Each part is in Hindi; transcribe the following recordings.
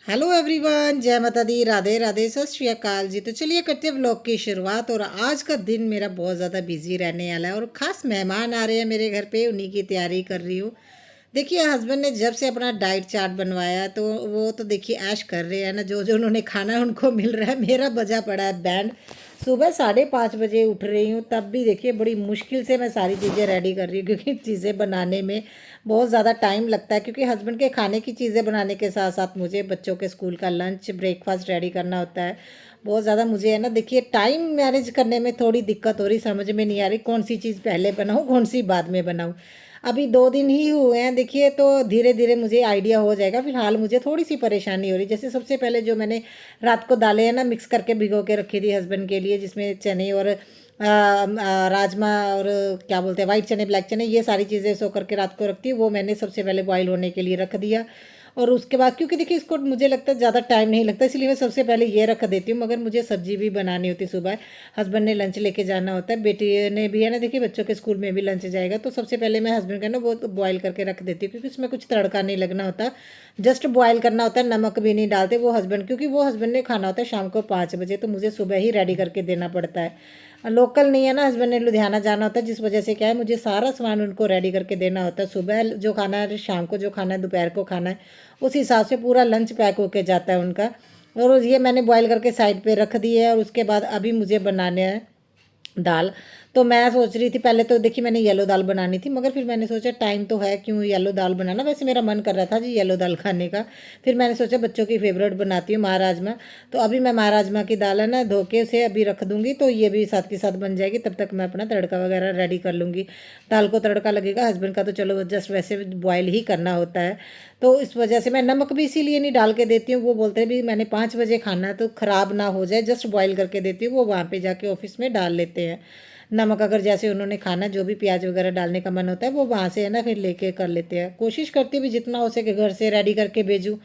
हेलो एवरीवन, जय माता दी, राधे राधे, सत श्री अकाल जी। तो चलिए करते हैं व्लॉग की शुरुआत। और आज का दिन मेरा बहुत ज़्यादा बिजी रहने वाला है और ख़ास मेहमान आ रहे हैं मेरे घर पे, उन्हीं की तैयारी कर रही हूँ। देखिए, हस्बैंड ने जब से अपना डाइट चार्ट बनवाया तो वो तो देखिए ऐश कर रहे हैं ना, जो जो उन्होंने खाना है उनको मिल रहा है। मेरा बजा पड़ा है बैंड। सुबह 5:30 बजे उठ रही हूँ, तब भी देखिए बड़ी मुश्किल से मैं सारी चीज़ें रेडी कर रही हूँ, क्योंकि चीज़ें बनाने में बहुत ज़्यादा टाइम लगता है। क्योंकि हस्बैंड के खाने की चीज़ें बनाने के साथ साथ मुझे बच्चों के स्कूल का लंच ब्रेकफास्ट रेडी करना होता है। बहुत ज़्यादा मुझे है ना, देखिए टाइम मैनेज करने में थोड़ी दिक्कत हो रही, समझ में नहीं आ रही कौन सी चीज़ पहले बनाऊँ कौन सी बाद में बनाऊँ। अभी 2 दिन ही हुए हैं देखिए, तो धीरे धीरे मुझे आइडिया हो जाएगा। फिलहाल मुझे थोड़ी सी परेशानी हो रही। जैसे सबसे पहले जो मैंने रात को दालें है ना मिक्स करके भिगो के रखी थी हस्बैंड के लिए, जिसमें चने और राजमा और क्या बोलते हैं वाइट चने ब्लैक चने, ये सारी चीज़ें सो करके रात को रखती हूँ। वो मैंने सबसे पहले बॉईल होने के लिए रख दिया। और उसके बाद क्योंकि देखिए इसको मुझे लगता है ज़्यादा टाइम नहीं लगता, इसलिए मैं सबसे पहले ये रख देती हूँ। मगर मुझे सब्जी भी बनानी होती सुबह, हस्बैंड ने लंच लेके जाना होता है, बेटी ने भी है ना, देखिए बच्चों के स्कूल में भी लंच जाएगा। तो सबसे पहले मैं हस्बैंड का ना वो तो बॉयल करके रख देती हूँ, क्योंकि उसमें कुछ तड़का नहीं लगना होता, जस्ट बॉयल करना होता है। नमक भी नहीं डालते वो हस्बैंड, क्योंकि वो हस्बैंड ने खाना होता है शाम को 5 बजे, तो मुझे सुबह ही रेडी करके देना पड़ता है। लोकल नहीं है ना, हस्बैंड ने लुधियाना जाना होता है, जिस वजह से क्या है मुझे सारा सामान उनको रेडी करके देना होता है। सुबह जो खाना है, शाम को जो खाना है, दोपहर को खाना है, उस हिसाब से पूरा लंच पैक होके जाता है उनका। और ये मैंने बॉईल करके साइड पे रख दिए है। और उसके बाद अभी मुझे बनाने हैं दाल। तो मैं सोच रही थी, पहले तो देखिए मैंने येलो दाल बनानी थी, मगर फिर मैंने सोचा टाइम तो है, क्यों येलो दाल बनाना। वैसे मेरा मन कर रहा था जी येलो दाल खाने का। फिर मैंने सोचा बच्चों की फेवरेट बनाती हूँ महाराजमा। तो अभी मैं महाराजमा की दाल है ना धो के उसे अभी रख दूँगी, तो ये भी साथ के साथ बन जाएगी। तब तक मैं अपना तड़का वगैरह रेडी कर लूँगी। दाल को तड़का लगेगा, हस्बैंड का तो चलो जस्ट वैसे बॉयल ही करना होता है। तो इस वजह से मैं नमक भी इसीलिए नहीं डाल के देती हूँ। वो बोलते हैं भी मैंने 5 बजे खाना है तो ख़राब ना हो जाए, जस्ट बॉयल करके देती हूँ। वो वहाँ पे जाके ऑफिस में डाल लेते हैं नमक। अगर जैसे उन्होंने खाना जो भी प्याज वगैरह डालने का मन होता है वो वहाँ से है ना फिर लेके कर लेते हैं। कोशिश करती भी जितना हो सके घर से रेडी करके भेजूँ,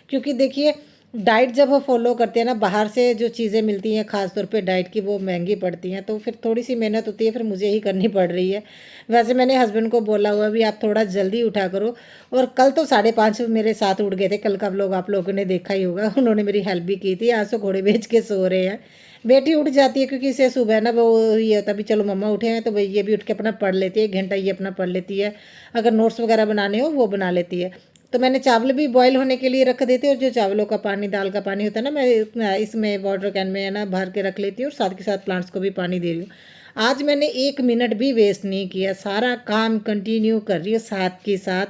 क्योंकि देखिए डाइट जब हम फॉलो करते हैं ना, बाहर से जो चीज़ें मिलती हैं ख़ासतौर पे डाइट की, वो महंगी पड़ती हैं, तो फिर थोड़ी सी मेहनत होती है, फिर मुझे ही करनी पड़ रही है। वैसे मैंने हस्बैंड को बोला हुआ भी आप थोड़ा जल्दी उठा करो। और कल तो 5:30 मेरे साथ उठ गए थे। कल का व्लॉग आप लोगों ने देखा ही होगा, उन्होंने मेरी हेल्प भी की थी। आज तो घोड़े बेच के सो रहे हैं। बेटी उठ जाती है, क्योंकि इसे सुबह ना वो ये होता है भी चलो मम्मा उठे हैं, तो भाई ये भी उठ के अपना पढ़ लेती है, 1 घंटा ये अपना पढ़ लेती है। अगर नोट्स वगैरह बनाने हो वो बना लेती है। तो मैंने चावल भी बॉईल होने के लिए रख देती हूँ, और जो चावलों का पानी दाल का पानी होता है ना, मैं इसमें वाटर कैन में है ना भर के रख लेती हूँ, और साथ के साथ प्लांट्स को भी पानी दे रही हूँ। आज मैंने 1 मिनट भी वेस्ट नहीं किया, सारा काम कंटिन्यू कर रही हूँ साथ के साथ।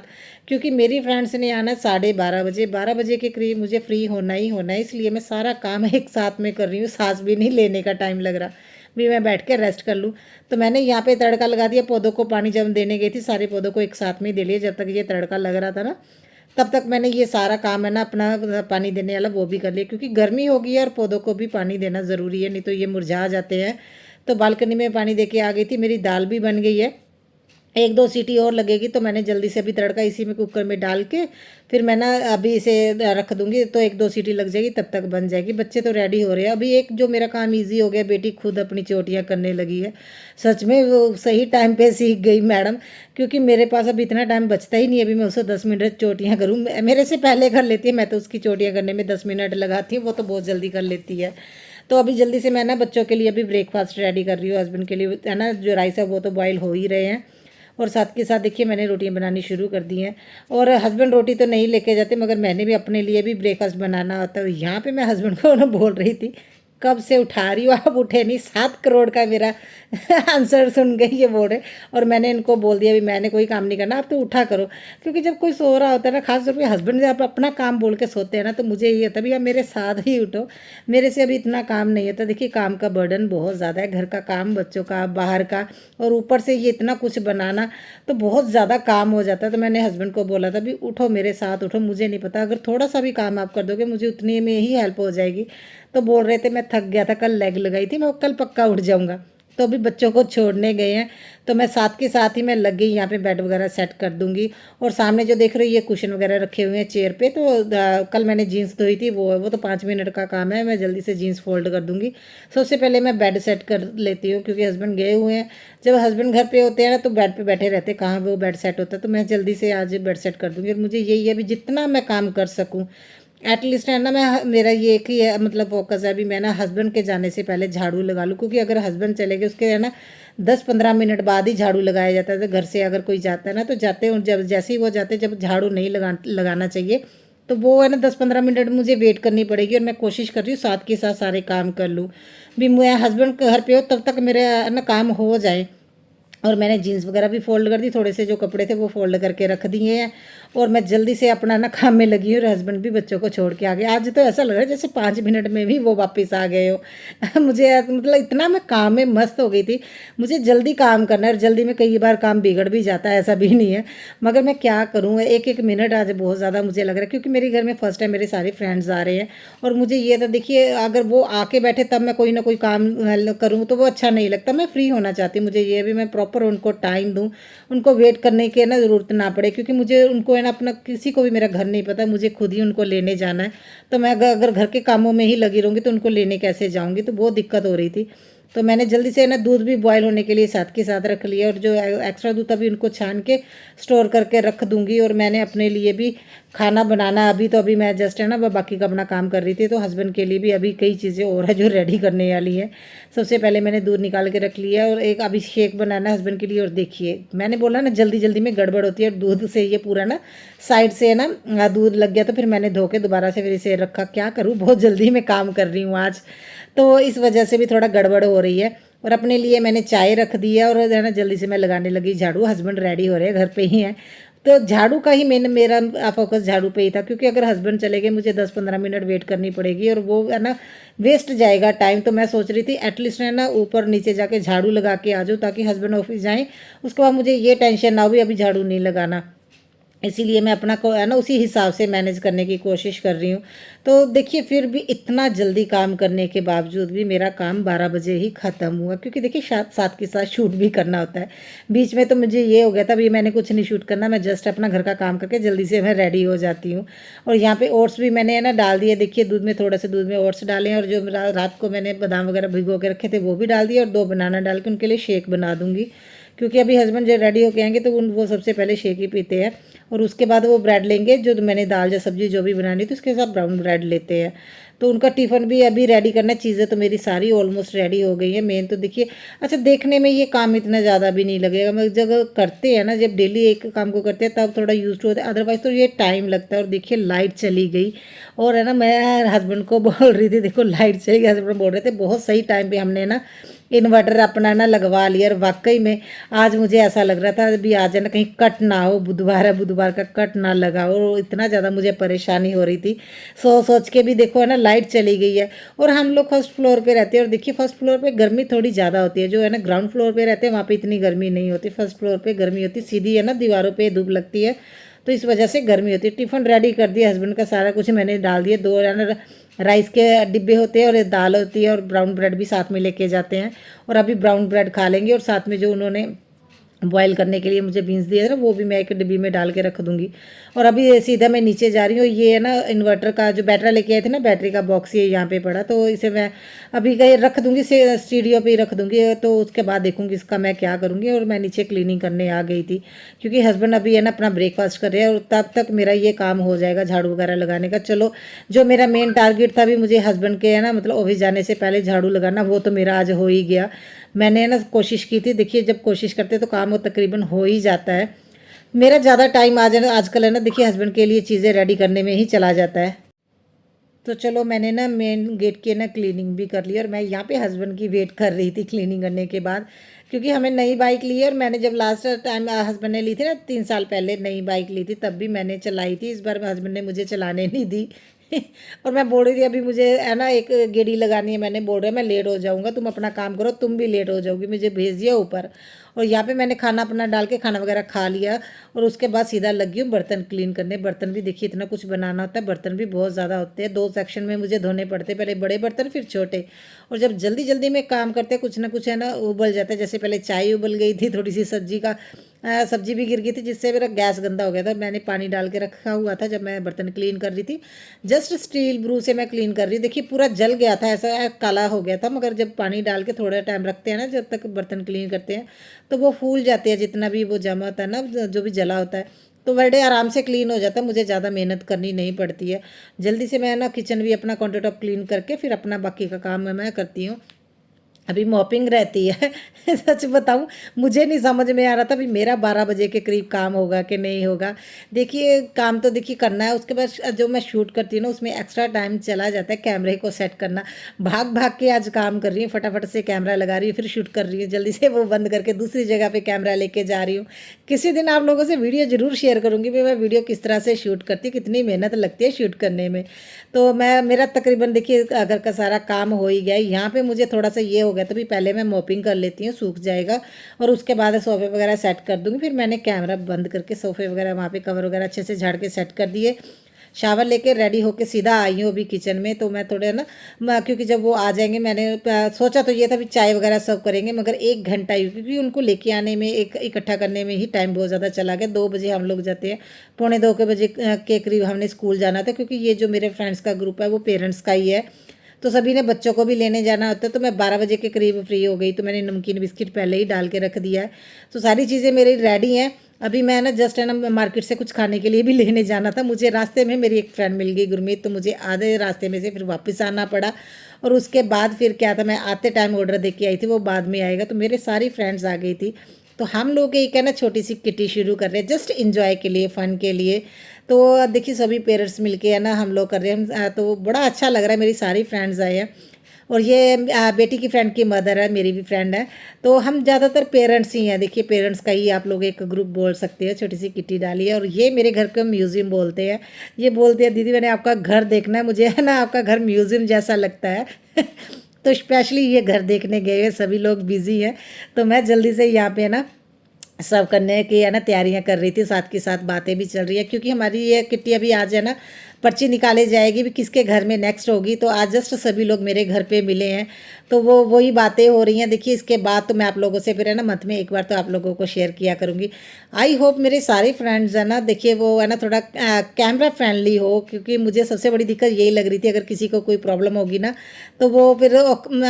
क्योंकि मेरी फ्रेंड्स ने आना 12:30 बजे, 12 बजे के करीब मुझे फ्री होना ही होना है, इसलिए मैं सारा काम एक साथ में कर रही हूँ। सांस भी नहीं लेने का टाइम लग रहा, भी मैं बैठ के रेस्ट कर लूँ। तो मैंने यहाँ पे तड़का लगा दिया। पौधों को पानी जब देने गई थी, सारे पौधों को एक साथ में ही दे लिया। जब तक ये तड़का लग रहा था ना, तब तक मैंने ये सारा काम है ना अपना पानी देने वाला वो भी कर लिया, क्योंकि गर्मी हो गई है और पौधों को भी पानी देना ज़रूरी है, नहीं तो ये मुरझा जाते हैं। तो बालकनी में पानी दे के आ गई थी। मेरी दाल भी बन गई है, 1-2 सीटी और लगेगी, तो मैंने जल्दी से अभी तड़का इसी में कुकर में डाल के फिर मैं ना अभी इसे रख दूंगी, तो 1-2 सीटी लग जाएगी, तब तक बन जाएगी। बच्चे तो रेडी हो रहे हैं। अभी एक जो मेरा काम इजी हो गया, बेटी खुद अपनी चोटियाँ करने लगी है। सच में वो सही टाइम पे सीख गई मैडम, क्योंकि मेरे पास अब इतना टाइम बचता ही नहीं। अभी मैं उसे 10 मिनट चोटियाँ करूँ, मेरे से पहले कर लेती है। मैं तो उसकी चोटियाँ करने में 10 मिनट लगाती हूँ, वो तो बहुत जल्दी कर लेती है। तो अभी जल्दी से मैं ना बच्चों के लिए अभी ब्रेकफास्ट रेडी कर रही हूँ। हस्बैंड के लिए है ना जो राइस है वो तो बॉयल हो ही रहे हैं, और साथ के साथ देखिए मैंने रोटियां बनानी शुरू कर दी हैं। और हस्बैंड रोटी तो नहीं लेके जाते, मगर मैंने भी अपने लिए भी ब्रेकफास्ट बनाना होता है। यहाँ पे मैं हस्बैंड को ना बोल रही थी कब से उठा रही हूँ, आप उठे नहीं। 7 करोड़ का मेरा आंसर सुन गई ये बोल रहे। और मैंने इनको बोल दिया भी मैंने कोई काम नहीं करना, आप तो उठा करो। क्योंकि जब कोई सो रहा होता है ना, खास तौर पे हस्बैंड जब अपना काम बोल के सोते हैं ना, तो मुझे ये होता है भैया मेरे साथ ही उठो, मेरे से अभी इतना काम नहीं होता। देखिए काम का बर्डन बहुत ज़्यादा है, घर का काम, बच्चों का, बाहर का, और ऊपर से ये इतना कुछ बनाना, तो बहुत ज़्यादा काम हो जाता है। तो मैंने हस्बैंड को बोला था भी उठो मेरे साथ उठो, मुझे नहीं पता अगर थोड़ा सा भी काम आप कर दोगे मुझे उतने में ही हेल्प हो जाएगी। तो बोल रहे थे मैं थक गया था, कल लेग लगाई थी, मैं कल पक्का उठ जाऊँगा। तो अभी बच्चों को छोड़ने गए हैं, तो मैं साथ के साथ ही मैं लग गई यहाँ पे बेड वगैरह सेट कर दूँगी। और सामने जो देख रही हो ये कुशन वगैरह रखे हुए हैं चेयर पे, तो कल मैंने जीन्स धोई थी, वो तो 5 मिनट का काम है, मैं जल्दी से जीन्स फोल्ड कर दूँगी। सबसे पहले मैं बेड सेट कर लेती हूँ, क्योंकि हस्बैंड गए हुए हैं। जब हस्बैंड घर पे होते हैं ना तो बेड पे बैठे रहते हैं, कहाँ वो बेड सेट होता है। तो मैं जल्दी से आज बेड सेट कर दूँगी। और मुझे यही है भी जितना मैं काम कर सकूँ, एटलीस्ट है ना, मैं मेरा ये एक ही है मतलब फोकस है अभी, मैं ना हस्बैंड के जाने से पहले झाड़ू लगा लूँ, क्योंकि अगर हस्बैंड चले गए उसके है ना 10-15 मिनट बाद ही झाड़ू लगाया जाता है। तो घर से अगर कोई जाता है ना, तो जाते हैं जब जैसे ही वो जाते हैं, जब झाड़ू नहीं लगाना चाहिए, तो वो है ना 10-15 मिनट मुझे वेट करनी पड़ेगी, और मैं कोशिश कर रही हूँ साथ के साथ सारे काम कर लूँ। भी मैं हस्बैंड घर पे हो तब तक मेरे है ना काम हो जाए। और मैंने जीन्स वगैरह भी फ़ोल्ड कर दी, थोड़े से जो कपड़े थे वो फ़ोल्ड करके रख दिए हैं, और मैं जल्दी से अपना ना काम में लगी हूँ, और हस्बैंड भी बच्चों को छोड़ के आ गए। आज तो ऐसा लग रहा है जैसे 5 मिनट में भी वो वापस आ गए हो। मुझे मतलब इतना मैं काम में मस्त हो गई थी। मुझे जल्दी काम करना है, और जल्दी में कई बार काम बिगड़ भी जाता है, ऐसा भी नहीं है। मगर मैं क्या करूँ, एक एक मिनट आज बहुत ज़्यादा मुझे लग रहा है, क्योंकि मेरे घर में फ़र्स्ट टाइम मेरे सारे फ्रेंड्स आ रहे हैं। और मुझे ये था, देखिए अगर वो आके बैठे तब मैं कोई ना कोई काम करूँ तो वो अच्छा नहीं लगता। मैं फ्री होना चाहती हूँ, मुझे ये भी मैं प्रॉपर उनको टाइम दूँ, उनको वेट करने की ना ज़रूरत ना पड़े, क्योंकि मुझे उनको है ना अपना किसी को भी मेरा घर नहीं पता, मुझे खुद ही उनको लेने जाना है। तो मैं अगर घर के कामों में ही लगी रहूँगी तो उनको लेने कैसे जाऊँगी, तो बहुत दिक्कत हो रही थी। तो मैंने जल्दी से ना दूध भी बॉयल होने के लिए साथ के साथ रख लिया, और जो एक्स्ट्रा दूध अभी उनको छान के स्टोर करके रख दूँगी। और मैंने अपने लिए भी खाना बनाना, अभी तो अभी मैं जस्ट है ना बाकी का अपना काम कर रही थी, तो हस्बैंड के लिए भी अभी कई चीज़ें और है जो रेडी करने वाली है। सबसे पहले मैंने दूध निकाल के रख लिया, और एक अभी शेक बनाना है हस्बैंड के लिए। और देखिए मैंने बोला ना जल्दी जल्दी में गड़बड़ होती है, और दूध से ये पूरा ना साइड से ना दूध लग गया, तो फिर मैंने धो के दोबारा से फिर इसे रखा। क्या करूँ, बहुत जल्दी में काम कर रही हूँ आज, तो इस वजह से भी थोड़ा गड़बड़ हो रही है। और अपने लिए मैंने चाय रख दी है, और है ना जल्दी से मैं लगाने लगी झाड़ू। हस्बैंड रेडी हो रहे हैं, घर पे ही हैं। तो झाड़ू का ही मेरा फोकस झाड़ू पे ही था, क्योंकि अगर हस्बैंड चले गए मुझे 10-15 मिनट वेट करनी पड़ेगी, और वो है ना वेस्ट जाएगा टाइम। तो मैं सोच रही थी एटलीस्ट है ना ऊपर नीचे जाके झाड़ू लगा के आ जाऊँ, ताकि हस्बैंड ऑफिस जाएँ, उसके बाद मुझे ये टेंशन ना हो भी अभी झाड़ू नहीं लगाना। इसीलिए मैं अपना को है ना उसी हिसाब से मैनेज करने की कोशिश कर रही हूँ। तो देखिए फिर भी इतना जल्दी काम करने के बावजूद भी मेरा काम 12 बजे ही ख़त्म हुआ, क्योंकि देखिए साथ साथ के साथ शूट भी करना होता है। बीच में तो मुझे ये हो गया था, अभी मैंने कुछ नहीं शूट करना, मैं जस्ट अपना घर का काम करके जल्दी से मैं रेडी हो जाती हूँ। और यहाँ पे ओट्स भी मैंने है ना डाल दिए, देखिए दूध में थोड़ा सा दूध में ओट्स डाले हैं, और जो रात को मैंने बादाम वगैरह भिगो के रखे थे वो भी डाल दिए, और 2 बनाना डाल के उनके लिए शेक बना दूँगी। क्योंकि अभी हस्बैंड जो रेडी होके आएंगे तो वो सबसे पहले शेक ही पीते हैं, और उसके बाद वो ब्रेड लेंगे, जो मैंने दाल या सब्जी जो भी बनानी थी उसके साथ ब्राउन ब्रेड लेते हैं। तो उनका टिफ़िन भी अभी रेडी करना है। चीज़ें तो मेरी सारी ऑलमोस्ट रेडी हो गई है। मेन तो देखिए, अच्छा देखने में ये काम इतना ज़्यादा भी नहीं लगेगा, मगर जब करते हैं ना, जब डेली एक काम को करते हैं तब थोड़ा यूज टू होता है, अदरवाइज तो ये टाइम लगता है। और देखिए लाइट चली गई, और है ना मैं हस्बैंड को बोल रही थी, देखो लाइट चली गई, हस्बैंड बोल रहे थे बहुत सही टाइम पे हमने ना इन्वर्टर अपना ना लगवा लिया। और वाकई में आज मुझे ऐसा लग रहा था अभी आज है ना कहीं कट ना हो, बुधवार है, बुधवार का कट ना लगा हो, और इतना ज़्यादा मुझे परेशानी हो रही थी। सोच सोच के भी देखो है ना लाइट चली गई है। और हम लोग फर्स्ट फ्लोर पे रहते हैं, और देखिए फर्स्ट फ्लोर पे गर्मी थोड़ी ज़्यादा होती है, जो है ना ग्राउंड फ्लोर पे रहते हैं वहाँ पे इतनी गर्मी नहीं होती। फर्स्ट फ्लोर पे गर्मी होती, सीधी है ना दीवारों पे धूप लगती है, तो इस वजह से गर्मी होती है। टिफ़िन रेडी कर दिया हस्बैंड का, सारा कुछ मैंने डाल दिया। 2 है ना राइस के डिब्बे होते हैं, और दाल होती है, और ब्राउन ब्रेड भी साथ में लेके जाते हैं। और अभी ब्राउन ब्रेड खा लेंगे, और साथ में जो उन्होंने बॉयल करने के लिए मुझे बीन्स दिए थे ना, वो भी मैं एक डिब्बी में डाल के रख दूंगी। और अभी सीधा मैं नीचे जा रही हूँ। ये है ना इन्वर्टर का जो बैटरी लेके आए थे ना, बैटरी का बॉक्स ये यहाँ पे पड़ा, तो इसे मैं अभी कहीं रख दूंगी, से स्टूडियो पे ही रख दूंगी। तो उसके बाद देखूंगी इसका मैं क्या करूंगी। और मैं नीचे क्लीनिंग करने आ गई थी, क्योंकि हस्बैंड अभी है ना अपना ब्रेकफास्ट कर रहे हैं, और तब तक मेरा ये काम हो जाएगा झाड़ू वगैरह लगाने का। चलो, जो मेरा मेन टारगेट था भी मुझे हस्बैंड के है ना मतलब ऑफिस जाने से पहले झाड़ू लगाना, वो तो मेरा आज हो ही गया। मैंने ना कोशिश की थी, देखिए जब कोशिश करते तो काम वो तकरीबन हो ही जाता है। मेरा ज़्यादा टाइम आज है ना आजकल है ना देखिए हस्बैंड के लिए चीज़ें रेडी करने में ही चला जाता है। तो चलो मैंने ना मेन गेट की ना क्लीनिंग भी कर ली, और मैं यहाँ पे हस्बैंड की वेट कर रही थी क्लीनिंग करने के बाद, क्योंकि हमें नई बाइक ली है। और मैंने जब लास्ट टाइम हस्बैंड ने ली थी ना 3 साल पहले नई बाइक ली थी, तब भी मैंने चलाई थी। इस बार हस्बैंड ने मुझे चलाने नहीं दी। और मैं बोल रही थी अभी मुझे है ना एक गेड़ी लगानी है, मैंने बोल रहा मैं लेट हो जाऊँगा, तुम अपना काम करो, तुम भी लेट हो जाओगी, मुझे भेज दिया ऊपर। और यहाँ पे मैंने खाना अपना डाल के खाना वगैरह खा लिया, और उसके बाद सीधा लगी हूँ बर्तन क्लीन करने। बर्तन भी देखिए इतना कुछ बनाना होता है, बर्तन भी बहुत ज़्यादा होते हैं, 2 सेक्शन में मुझे धोने पड़ते हैं, पहले बड़े बर्तन फिर छोटे। और जब जल्दी जल्दी में काम करते हैं कुछ ना कुछ है ना उबल जाता है। जैसे पहले चाय उबल गई थी, थोड़ी सी सब्जी का सब्जी भी गिर गई थी, जिससे मेरा गैस गंदा हो गया था। मैंने पानी डाल के रखा हुआ था जब मैं बर्तन क्लीन कर रही थी, जस्ट स्टील ब्रू से मैं क्लीन कर रही, देखिए पूरा जल गया था, ऐसा काला हो गया था। मगर जब पानी डाल के थोड़ा टाइम रखते हैं ना, जब तक बर्तन क्लीन करते हैं, तो वो फूल जाते हैं, जितना भी वो जमा होता है ना जो भी जला होता है, तो बड़े आराम से क्लीन हो जाता है, मुझे ज़्यादा मेहनत करनी नहीं पड़ती है। जल्दी से मैं ना किचन भी अपना काउंटर टॉप क्लीन करके फिर अपना बाकी का काम मैं करती हूँ। अभी मॉपिंग रहती है सच बताऊं, मुझे नहीं समझ में आ रहा था भी मेरा 12 बजे के करीब काम होगा कि नहीं होगा। देखिए काम तो देखिए करना है, उसके बाद जो मैं शूट करती हूँ ना उसमें एक्स्ट्रा टाइम चला जाता है कैमरे को सेट करना। भाग भाग के आज काम कर रही हूँ, फटाफट से कैमरा लगा रही हूँ, फिर शूट कर रही हूँ, जल्दी से वो बंद करके दूसरी जगह पे कैमरा लेके जा रही हूँ। किसी दिन आप लोगों से वीडियो ज़रूर शेयर करूँगी भी मैं वीडियो किस तरह से शूट करती हूँ, कितनी मेहनत लगती है शूट करने में। तो मैं मेरा तकरीबन देखिए घर का सारा काम हो ही गया। यहाँ पे मुझे थोड़ा सा ये हो गया, तो भी पहले मैं मॉपिंग कर लेती हूँ, सूख जाएगा और उसके बाद सोफ़े वगैरह सेट कर दूँगी। फिर मैंने कैमरा बंद करके सोफ़े वगैरह वहाँ पे कवर वगैरह अच्छे से झाड़ के सेट कर दिए। शावर लेके रेडी होके सीधा आई हूँ अभी किचन में। तो मैं थोड़े ना क्योंकि जब वो आ जाएंगे, मैंने सोचा तो ये था भी चाय वगैरह सर्व करेंगे, मगर 1 घंटा ही, क्योंकि उनको लेके आने में एक इकट्ठा करने में ही टाइम बहुत ज़्यादा चला गया। 2 बजे हम लोग जाते हैं, 1:45 के बजे के करीब हमने स्कूल जाना था, क्योंकि ये जो मेरे फ्रेंड्स का ग्रुप है वो पेरेंट्स का ही है। तो सभी ने बच्चों को भी लेने जाना होता है। तो मैं 12 बजे के करीब फ्री हो गई, तो मैंने नमकीन बिस्किट पहले ही डाल के रख दिया है। तो सारी चीज़ें मेरी रेडी हैं। अभी मैं ना जस्ट है ना मार्केट से कुछ खाने के लिए भी लेने जाना था। मुझे रास्ते में मेरी एक फ्रेंड मिल गई गुरमीत, तो मुझे आधे रास्ते में से फिर वापस आना पड़ा। और उसके बाद फिर क्या था, मैं आते टाइम ऑर्डर दे के आई थी, वो बाद में आएगा। तो मेरे सारी फ्रेंड्स आ गई थी। तो हम लोग एक है ना छोटी सी किटी शुरू कर रहे हैं, जस्ट इंजॉय के लिए, फ़न के लिए। तो देखिए सभी पेरेंट्स मिलके है ना हम लोग कर रहे हैं। तो बड़ा अच्छा लग रहा है, मेरी सारी फ्रेंड्स आए हैं। और ये बेटी की फ्रेंड की मदर है, मेरी भी फ्रेंड है। तो हम ज़्यादातर पेरेंट्स ही हैं। देखिए पेरेंट्स का ही आप लोग एक ग्रुप बोल सकते हो, छोटी सी किटी डाली है। और ये मेरे घर को म्यूज़ियम बोलते हैं। ये बोलते हैं दीदी मैंने आपका घर देखना है, मुझे है ना आपका घर म्यूज़ियम जैसा लगता है तो स्पेशली ये घर देखने गए हुए सभी लोग बिज़ी हैं। तो मैं जल्दी से यहाँ पे है ना सर्व करने की है ना तैयारियां कर रही थी, साथ के साथ बातें भी चल रही है, क्योंकि हमारी ये किट्टी अभी आज है ना पर्ची निकाली जाएगी भी किसके घर में नेक्स्ट होगी। तो आज जस्ट सभी लोग मेरे घर पे मिले हैं, तो वो वही बातें हो रही हैं। देखिए इसके बाद तो मैं आप लोगों से फिर है ना मंथ में एक बार तो आप लोगों को शेयर किया करूँगी। आई होप मेरे सारे फ्रेंड्स है ना, देखिए वो है ना थोड़ा कैमरा फ्रेंडली हो, क्योंकि मुझे सबसे बड़ी दिक्कत यही लग रही थी, अगर किसी को कोई प्रॉब्लम होगी ना तो वो फिर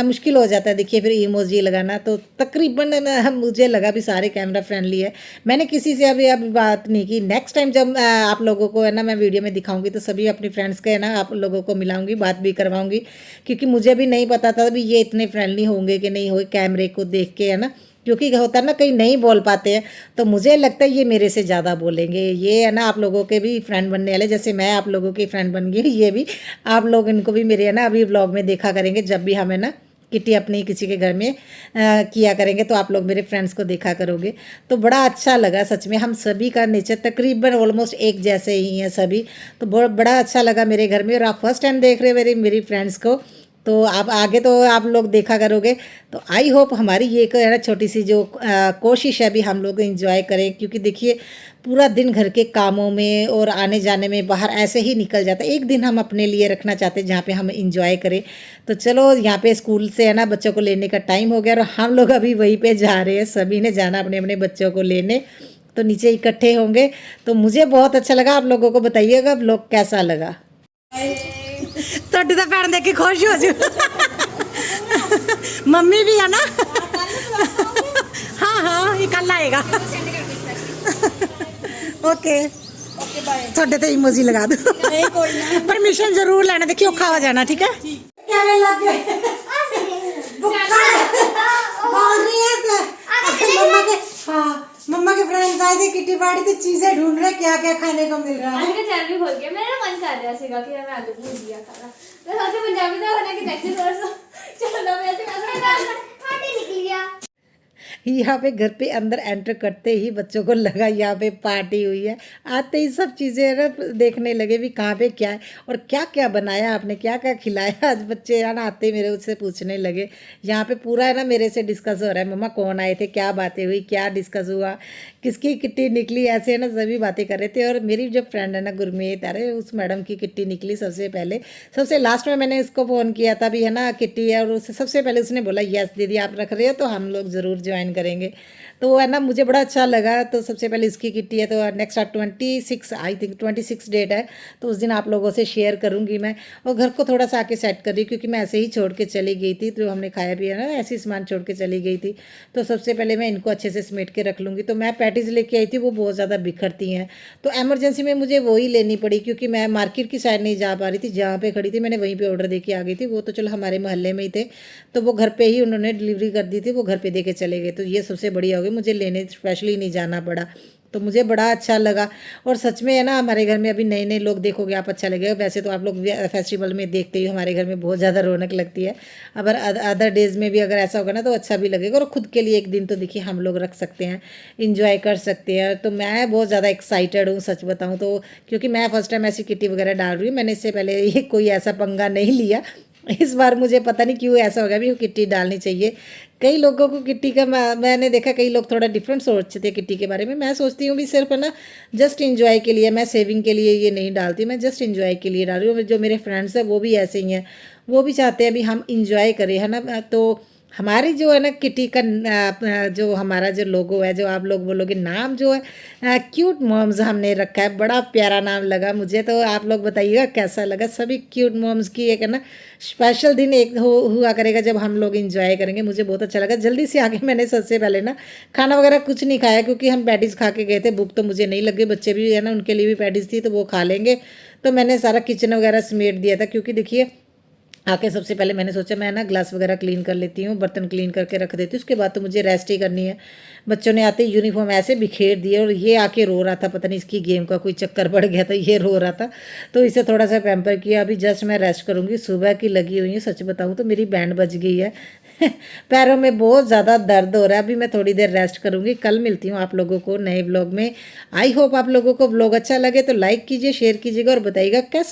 मुश्किल हो जाता है। देखिए फिर इमोजी लगाना, तो तकरीबन ना मुझे लगा भी सारे कैमरा फ्रेंडली है। मैंने किसी से अभी बात नहीं की। नेक्स्ट टाइम जब आप लोगों को है ना मैं वीडियो में दिखाऊंगी तो सभी अपनी फ्रेंड्स के है ना आप लोगों को मिलाऊंगी, बात भी करवाऊंगी, क्योंकि मुझे भी नहीं पता था भी ये इतने फ्रेंडली होंगे कि नहीं होंगे कैमरे को देख के, है ना। क्योंकि होता है ना कहीं नहीं बोल पाते हैं, तो मुझे लगता है ये मेरे से ज़्यादा बोलेंगे। ये है ना आप लोगों के भी फ्रेंड बनने वाले, जैसे मैं आप लोगों की फ्रेंड बन गई, ये भी आप लोग इनको भी मेरे है ना अभी व्लॉग में देखा करेंगे। जब भी हमें ना किटी अपनी किसी के घर में किया करेंगे तो आप लोग मेरे फ्रेंड्स को देखा करोगे। तो बड़ा अच्छा लगा सच में, हम सभी का नेचर तकरीबन ऑलमोस्ट एक जैसे ही हैं सभी। तो बहुत बड़ा अच्छा लगा मेरे घर में। और आप फर्स्ट टाइम देख रहे हो मेरी फ्रेंड्स को, तो आप आगे तो आप लोग देखा करोगे। तो आई होप हमारी ये एक है ना छोटी सी जो कोशिश है अभी हम लोग इंजॉय करें, क्योंकि देखिए पूरा दिन घर के कामों में और आने जाने में बाहर ऐसे ही निकल जाता है। एक दिन हम अपने लिए रखना चाहते हैं जहाँ पे हम इंजॉय करें। तो चलो यहाँ पे स्कूल से है ना बच्चों को लेने का टाइम हो गया और हम लोग अभी वहीं पे जा रहे हैं। सभी ने जाना अपने अपने बच्चों को लेने, तो नीचे इकट्ठे होंगे। तो मुझे बहुत अच्छा लगा, आप लोगों को बताइएगा ब्लॉग कैसा लगा। ਤੁਹਾਡੀ ਤਾਂ ਭੈਣ ਦੇਖ ਕੇ ਖੁਸ਼ ਹੋ ਜੂ ਮੰਮੀ ਵੀ ਆ ਨਾ हाँ हाँ ये कल आएगा ओके ओके बाय। ਤੁਹਾਡੇ ਤੇ ਇਮੋਜੀ ਲਗਾ ਦੋ ਨਹੀਂ ਕੋਈ ਨਾ, ਪਰਮਿਸ਼ਨ ਜ਼ਰੂਰ ਲੈਣਾ, देखिए ਔਖਾ हो जाना ठीक है। क्या लग बोल रही है मम्मा के, हाँ मम्मा के फ्रेंड्स आए थे किटी पार्टी, तो चीजें ढूंढ रहे क्या क्या खाने को मिल रहा है। आज का चैनल भी खोल गया, मेरा मन कर रहा है कि मैं आलू भुजिया खाना, तो सबसे पंजाबी तो होने की नेक्स्ट वर्ष चलो मैं ऐसे निकल गया। यहाँ पे घर पे अंदर एंटर करते ही बच्चों को लगा यहाँ पे पार्टी हुई है। आते ही सब चीज़ें ना देखने लगे भी कहाँ पे क्या है और क्या क्या बनाया आपने, क्या क्या खिलाया। आज बच्चे है ना आते ही मेरे उससे पूछने लगे। यहाँ पे पूरा है ना मेरे से डिस्कस हो रहा है, मम्मा कौन आए थे, क्या बातें हुई, क्या डिस्कस हुआ, किसकी किट्टी निकली, ऐसे है ना सभी बातें कर रहे थे। और मेरी जो फ्रेंड है ना गुरमीत, अरे उस मैडम की किट्टी निकली सबसे पहले। सबसे लास्ट में मैंने उसको फ़ोन किया था भी है ना किट्टी है, और उससे सबसे पहले उसने बोला यस दीदी आप रख रहे हो तो हम लोग ज़रूर ज्वाइन करेंगे। तो वो है ना मुझे बड़ा अच्छा लगा। तो सबसे पहले इसकी किट्टी है, तो नेक्स्ट 26 आई थिंक 26 डेट है, तो उस दिन आप लोगों से शेयर करूँगी मैं। और घर को थोड़ा सा आके सेट कर रही हूँ, क्योंकि मैं ऐसे ही छोड़ के चली गई थी, तो हमने खाया पिया ना ऐसे ही सामान छोड़ के चली गई थी। तो सबसे पहले मैं इनको अच्छे से समेट के रख लूँगी। तो मैं पैटीज़ लेके आई थी, वो बहुत ज़्यादा बिखरती हैं, तो एमरजेंसी में मुझे वही लेनी पड़ी, क्योंकि मैं मार्केट की साइड नहीं जा पा रही थी। जहाँ पे खड़ी थी मैंने वहीं पे ऑर्डर दे के आ गई थी। वो तो चलो हमारे मोहल्ले में ही थे, तो वो घर पे ही उन्होंने डिलीवरी कर दी थी, वो घर पे दे के चले गए। तो ये सबसे बढ़िया हो गई, मुझे लेने स्पेशली नहीं जाना पड़ा, तो मुझे बड़ा अच्छा लगा। और सच में है ना, हमारे घर में अभी नए नए लोग देखोगे आप, अच्छा लगेगा। वैसे तो आप लोग फेस्टिवल में देखते ही हो, हमारे घर में बहुत ज़्यादा रौनक लगती है। अगर अदर डेज में भी अगर ऐसा होगा ना, तो अच्छा भी लगेगा। और खुद के लिए एक दिन तो देखिए हम लोग रख सकते हैं, इंजॉय कर सकते हैं। तो मैं बहुत ज़्यादा एक्साइटेड हूँ सच बताऊँ तो, क्योंकि मैं फर्स्ट टाइम ऐसी किटी वगैरह डाल रही हूँ। मैंने इससे पहले ये कोई ऐसा पंगा नहीं लिया। इस बार मुझे पता नहीं क्यों ऐसा हो गया भी, किट्टी डालनी चाहिए। कई लोगों को किट्टी का मैंने देखा, कई लोग थोड़ा डिफरेंट सोचते थे किट्टी के बारे में। मैं सोचती हूँ भी सिर्फ है ना जस्ट इंजॉय के लिए, मैं सेविंग के लिए ये नहीं डालती, मैं जस्ट इंजॉय के लिए डाल रही हूँ। जो मेरे फ्रेंड्स हैं वो भी ऐसे ही हैं, वो भी चाहते हैं भी हम इंजॉय करें, है ना। तो हमारी जो है ना किटी का जो हमारा जो लोगो है, जो आप लोग बोलोगे नाम जो है, क्यूट मॉम्स हमने रखा है। बड़ा प्यारा नाम लगा मुझे। तो आप लोग बताइएगा कैसा लगा। सभी क्यूट मॉम्स की एक है ना स्पेशल दिन एक हुआ करेगा जब हम लोग इंजॉय करेंगे। मुझे बहुत अच्छा लगा। जल्दी से आके मैंने सबसे पहले ना खाना वगैरह कुछ नहीं खाया, क्योंकि हम पैटीज खा के गए थे। भूख तो मुझे नहीं लगी, बच्चे भी है ना उनके लिए भी पैटीज थी, तो वो खा लेंगे। तो मैंने सारा किचन वगैरह समेट दिया था, क्योंकि देखिए आके सबसे पहले मैंने सोचा मैं ना ग्लास वगैरह क्लीन कर लेती हूँ, बर्तन क्लीन करके रख देती हूँ, उसके बाद तो मुझे रेस्ट ही करनी है। बच्चों ने आते ही यूनिफॉर्म ऐसे बिखेर दिए, और ये आके रो रहा था, पता नहीं इसकी गेम का कोई चक्कर पड़ गया था, ये रो रहा था। तो इसे थोड़ा सा पैम्पर किया। अभी जस्ट मैं रेस्ट करूँगी, सुबह की लगी हुई है। सच बताऊँ तो मेरी बैंड बज गई है। पैरों में बहुत ज़्यादा दर्द हो रहा है। अभी मैं थोड़ी देर रेस्ट करूँगी, कल मिलती हूँ आप लोगों को नए ब्लॉग में। आई होप आप लोगों को ब्लॉग अच्छा लगे तो लाइक कीजिए, शेयर कीजिएगा और बताइएगा कैसा